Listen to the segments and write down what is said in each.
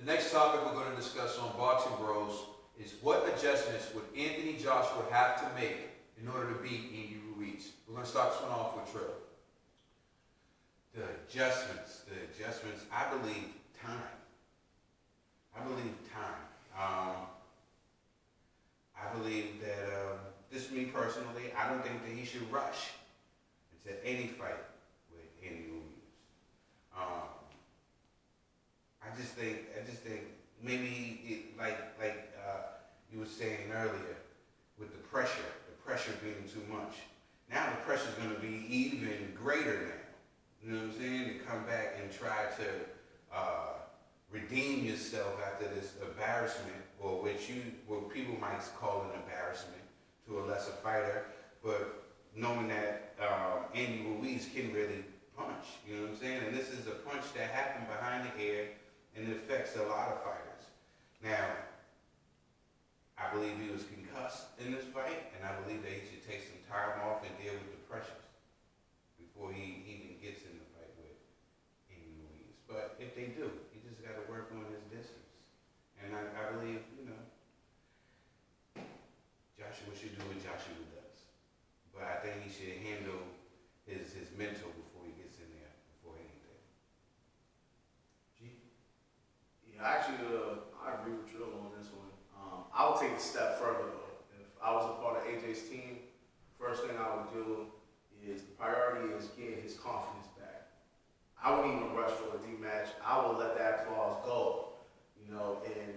The next topic we're going to discuss on Boxing Bros is what adjustments would Anthony Joshua have to make in order to beat Andy Ruiz. We're going to start this one off with Trill. The adjustments, I believe time. I believe that, this is me personally, I don't think that he should rush into any fight with Andy Ruiz. I just think maybe you were saying earlier, with the pressure being too much. Now the pressure is going to be even greater now. You know what I'm saying? To come back and try to redeem yourself after this embarrassment, or what people might call an embarrassment to a lesser fighter, but knowing that Andy Ruiz can really punch. You know what I'm saying? And this is a punch that happened behind the ear, and it affects a lot of fighters. Now, I believe he was concussed in this fight, and I believe that he should take some time off and deal with the pressures before he even gets in the fight with Andy Ruiz. But if they do, he just got to work on his distance. And I believe, Joshua should do what Joshua does. But I think he should handle his mental before he gets in there, before anything. G? Yeah, actually, I agree with Trill on this one. I would take a step further though. If I was a part of AJ's team, first thing I would do is the priority is getting his confidence back. I wouldn't even rush for a rematch. I would let that clause go, and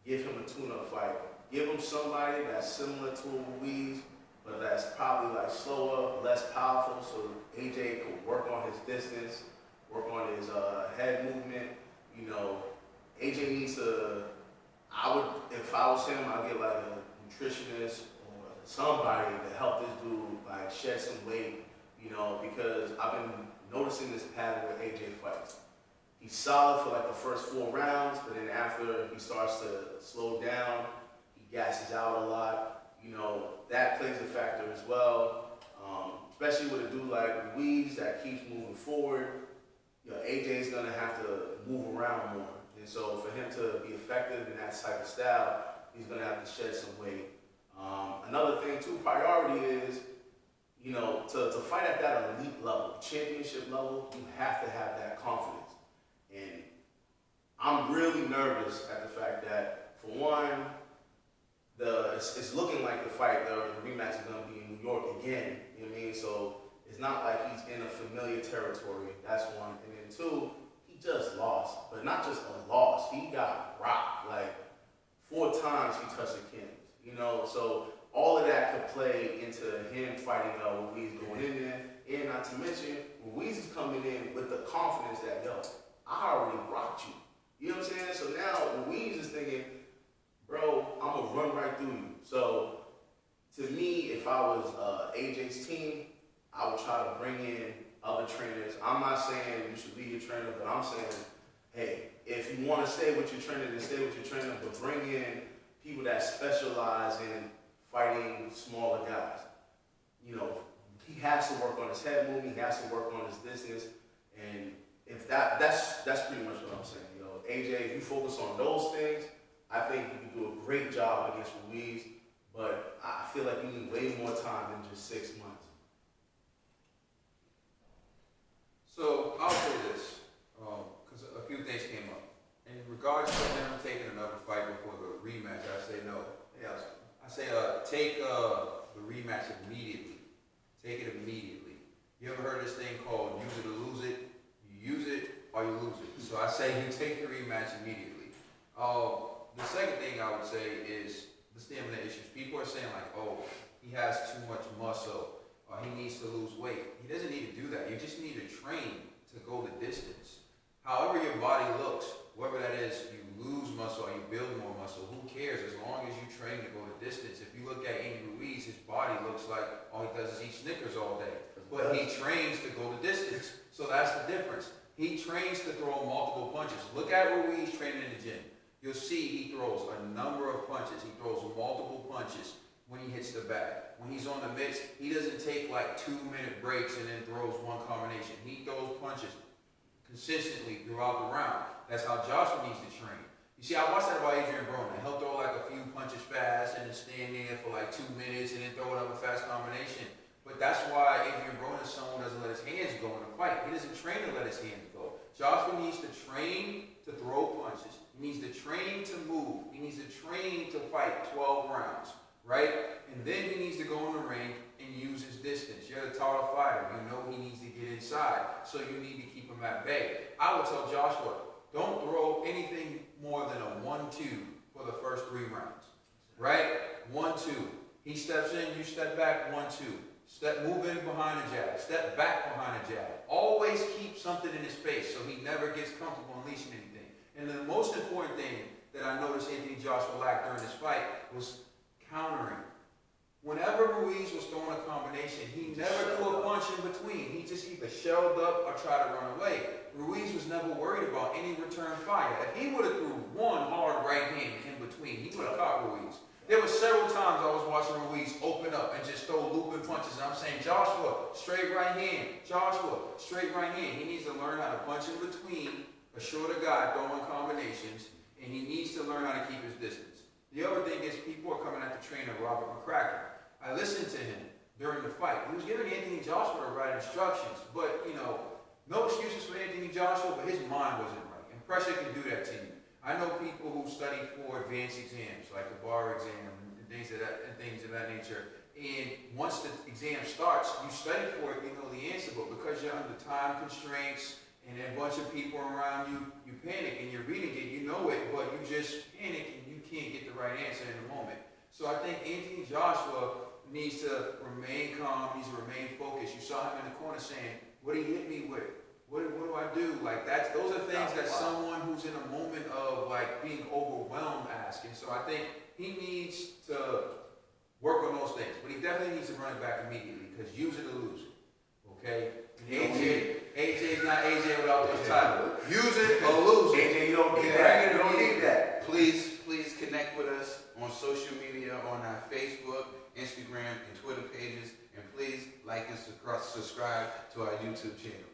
give him a tune-up fight. Give him somebody that's similar to Ruiz, but that's probably like slower, less powerful, so AJ could work on his distance, work on his head movement. AJ needs to. If I was him, I'd get like a nutritionist or somebody to help this dude like shed some weight, because I've been noticing this pattern with AJ fights. He's solid for like the first 4 rounds, but then after he starts to slow down, he gasses out a lot. That plays a factor as well, especially with a dude like Ruiz that keeps moving forward. AJ's gonna have to move around more. And so for him to be effective in that type of style, he's going to have to shed some weight. Another thing too, priority is, to fight at that elite level, championship level, you have to have that confidence. And I'm really nervous at the fact that, for one, it's looking like the rematch is going to be in New York again. You know what I mean? So it's not like he's in a familiar territory. That's one. And then two, just lost, but not just a loss. He got rocked like 4 times. He touched the Achilles, So all of that could play into him fighting Ruiz going in there, and not to mention Ruiz is coming in with the confidence that I already rocked you. You know what I'm saying? So now Ruiz is thinking, bro, I'm gonna run right through you. So to me, if I was AJ's team, I would try to bring in other trainers. I'm not saying you should be your trainer, but I'm saying, hey, if you want to stay with your trainer, then stay with your trainer, but bring in people that specialize in fighting smaller guys. He has to work on his head movement, he has to work on his distance, and if that's pretty much what I'm saying. AJ, if you focus on those things, I think you can do a great job against Ruiz, but I feel like you need way more time than just 6 months. So I'll say this, because a few things came up. In regards to him taking another fight before the rematch, I say no. Yes. I say take the rematch immediately. Take it immediately. You ever heard this thing called use it or lose it? You use it or you lose it. So I say you take the rematch immediately. The second thing I would say is the stamina issues. People are saying like, oh, he has too much muscle. He needs to lose weight. He doesn't need to do that. You just need to train to go the distance. However your body looks, whether that is you lose muscle or you build more muscle, who cares as long as you train to go the distance. If you look at Andy Ruiz, his body looks like all he does is eat Snickers all day. But he trains to go the distance. So that's the difference. He trains to throw multiple punches. Look at Ruiz training in the gym. You'll see he throws a number of punches. He throws multiple punches when he hits the bag. When he's on the mix, he doesn't take like 2-minute breaks and then throws one combination. He throws punches consistently throughout the round. That's how Joshua needs to train. You see, I watched that about Adrian Broner. He'll throw like a few punches fast and then stand there for like 2 minutes and then throw another fast combination. But that's why Adrian Broner is someone who doesn't let his hands go in a fight. He doesn't train to let his hands go. Joshua needs to train to throw punches. He needs to train to move. He needs to train to fight 12 rounds, right? And then he needs to go in the ring and use his distance. You're the taller fighter. You know he needs to get inside. So you need to keep him at bay. I would tell Joshua, don't throw anything more than a 1-2 for the first 3 rounds, right? 1-2. He steps in, you step back, 1-2. Move in behind a jab. Step back behind a jab. Always keep something in his face so he never gets comfortable unleashing anything. And the most important thing that I noticed Anthony Joshua lacked during this fight was countering. Whenever Ruiz was throwing a combination, he never threw a punch in between. He just either shelled up or tried to run away. Ruiz was never worried about any return fire. If he would have threw one hard right hand in between, he would have caught Ruiz. There were several times I was watching Ruiz open up and just throw looping punches. And I'm saying, Joshua, straight right hand. Joshua, straight right hand. He needs to learn how to punch in between, a shorter guy throwing combinations, and he needs to learn how to keep his distance. The other thing is people are coming at the trainer, Robert McCracken. I listened to him during the fight. He was giving Anthony Joshua the right instructions, but, you know, no excuses for Anthony Joshua, but his mind wasn't right. And pressure can do that to you. I know people who study for advanced exams, like the bar exam and things of that nature. And once the exam starts, you study for it, you know the answer, but because you're under time constraints and a bunch of people around you, you panic and you're reading it, you know it, but you just panic and you can't get the right answer in the moment. So I think Anthony Joshua needs to remain calm, needs to remain focused. You saw him in the corner saying, what did he hit me with? What do I do? Like those are things that someone who's in a moment of like being overwhelmed asks. And so I think he needs to work on those things, but he definitely needs to run it back immediately because use it or lose it. Okay? And AJ's not AJ without those titles. Use it or lose it. AJ, you don't need that. You don't need that. Please connect with us on social media, on our Facebook, Instagram, and Twitter pages, and please like and subscribe to our YouTube channel.